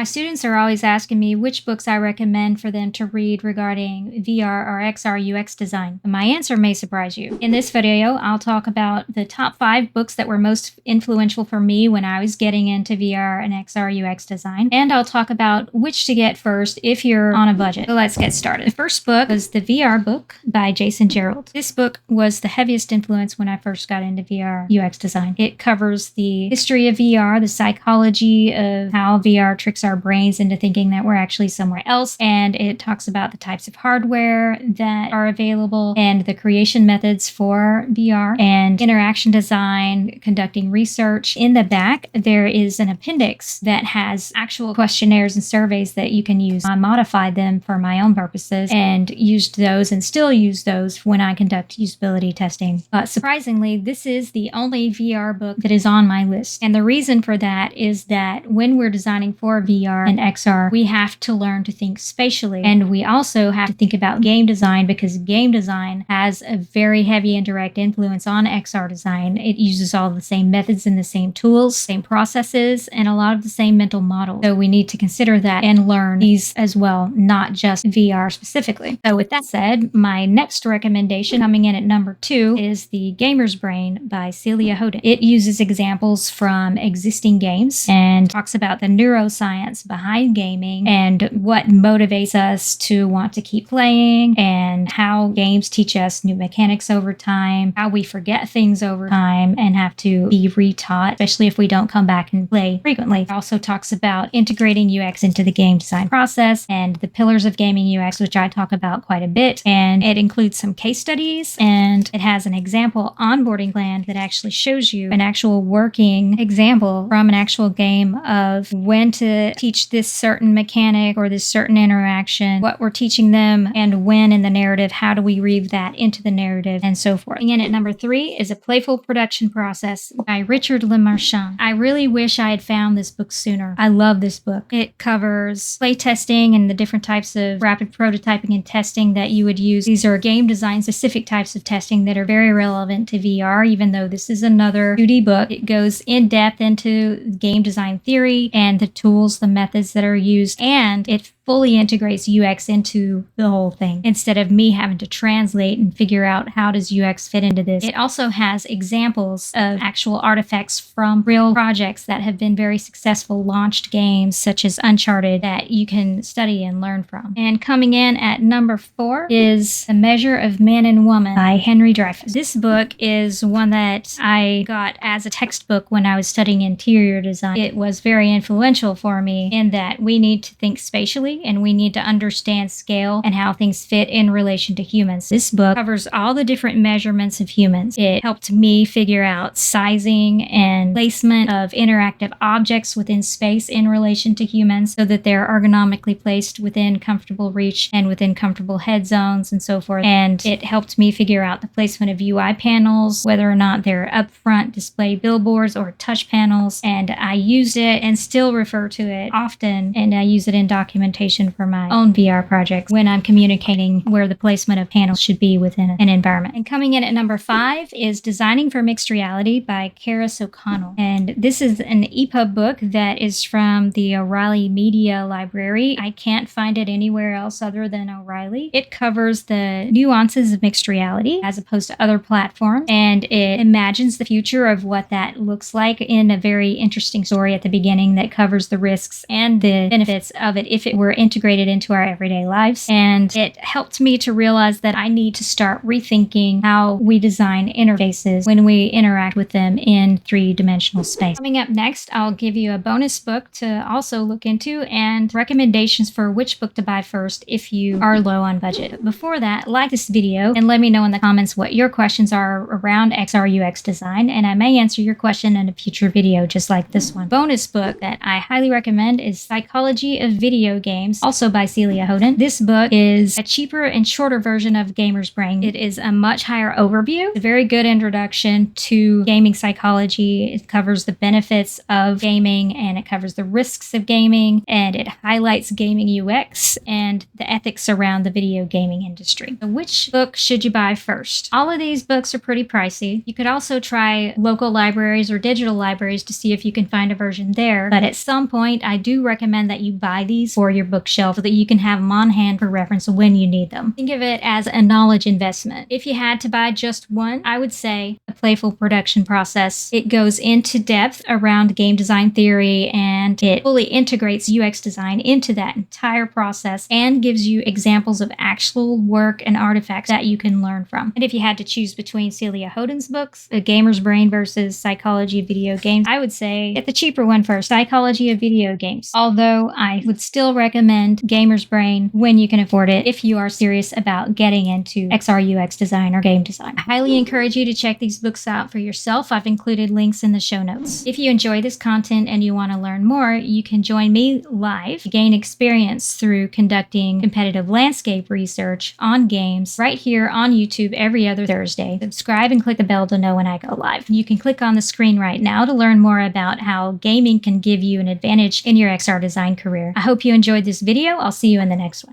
My students are always asking me which books I recommend for them to read regarding VR or XR UX design. My answer may surprise you. In this video, I'll talk about the top 5 books that were most influential for me when I was getting into VR and XR UX design, and I'll talk about which to get first if you're on a budget. So let's get started. The first book was the VR book by Jason Gerald. This book was the heaviest influence when I first got into VR UX design. It covers the history of VR, the psychology of how VR tricks our brains into thinking that we're actually somewhere else, and it talks about the types of hardware that are available and the creation methods for VR and interaction design, conducting research. In the back, there is an appendix that has actual questionnaires and surveys that you can use. I modified them for my own purposes and used those and still use those when I conduct usability testing. But surprisingly, this is the only VR book that is on my list. And the reason for that is that when we're designing for VR and XR, we have to learn to think spatially. And we also have to think about game design, because game design has a very heavy indirect influence on XR design. It uses all the same methods and the same tools, same processes, and a lot of the same mental models. So we need to consider that and learn these as well, not just VR specifically. So with that said, my next recommendation, coming in at number 2, is The Gamer's Brain by Celia Hoden. It uses examples from existing games and talks about the neuroscience behind gaming and what motivates us to want to keep playing, and how games teach us new mechanics over time, how we forget things over time and have to be retaught, especially if we don't come back and play frequently. It also talks about integrating UX into the game design process and the pillars of gaming UX, which I talk about quite a bit, and it includes some case studies, and it has an example onboarding plan that actually shows you an actual working example from an actual game of when to teach this certain mechanic or this certain interaction, what we're teaching them, and when in the narrative, how do we weave that into the narrative, and so forth. And at number 3 is A Playful Production Process by Richard Lemarchand. I really wish I had found this book sooner. I love this book. It covers play testing and the different types of rapid prototyping and testing that you would use. These are game design specific types of testing that are very relevant to VR, even though this is another 2D book. It goes in depth into game design theory and the tools, the methods that are used, and it fully integrates UX into the whole thing instead of me having to translate and figure out how does UX fit into this. It also has examples of actual artifacts from real projects that have been very successful launched games, such as Uncharted, that you can study and learn from. And coming in at number 4 is A Measure of Man and Woman by Henry Dreyfuss. This book is one that I got as a textbook when I was studying interior design. It was very influential for me in that we need to think spatially and we need to understand scale and how things fit in relation to humans. This book covers all the different measurements of humans. It helped me figure out sizing and placement of interactive objects within space in relation to humans so that they're ergonomically placed within comfortable reach and within comfortable head zones and so forth. And it helped me figure out the placement of UI panels, whether or not they're upfront display billboards or touch panels. And I used it and still refer to it often, and I use it in documentation for my own VR projects when I'm communicating where the placement of panels should be within an environment. And coming in at number 5 is Designing for Mixed Reality by Karis O'Connell. And this is an EPUB book that is from the O'Reilly Media Library. I can't find it anywhere else other than O'Reilly. It covers the nuances of mixed reality as opposed to other platforms, and it imagines the future of what that looks like in a very interesting story at the beginning that covers the risks and the benefits of it if it were integrated into our everyday lives. And it helped me to realize that I need to start rethinking how we design interfaces when we interact with them in 3-dimensional space. Coming up next, I'll give you a bonus book to also look into and recommendations for which book to buy first if you are low on budget. But before that, like this video and let me know in the comments what your questions are around XR UX design, and I may answer your question in a future video just like this one. Bonus book that I highly recommend is Psychology of Video Games, also by Celia Hoden. This book is a cheaper and shorter version of Gamer's Brain. It is a much higher overview, a very good introduction to gaming psychology. It covers the benefits of gaming and it covers the risks of gaming, and it highlights gaming UX and the ethics around the video gaming industry. So which book should you buy first? All of these books are pretty pricey. You could also try local libraries or digital libraries to see if you can find a version there, but at some point I do recommend that you buy these for your bookshelf so that you can have them on hand for reference when you need them. Think of it as a knowledge investment. If you had to buy just one, I would say A Playful Production Process. It goes into depth around game design theory, and it fully integrates UX design into that entire process and gives you examples of actual work and artifacts that you can learn from. And if you had to choose between Celia Hoden's books, A Gamer's Brain versus Psychology of Video Games, I would say get the cheaper one first, Psychology of Video Games. Although I would still recommend Gamer's Brain when you can afford it if you are serious about getting into XR UX design or game design. I highly encourage you to check these books out for yourself. I've included links in the show notes. If you enjoy this content and you want to learn more, you can join me live to gain experience through conducting competitive landscape research on games right here on YouTube every other Thursday. Subscribe and click the bell to know when I go live. You can click on the screen right now to learn more about how gaming can give you an advantage in your XR design career. I hope you enjoyed this video. I'll see you in the next one.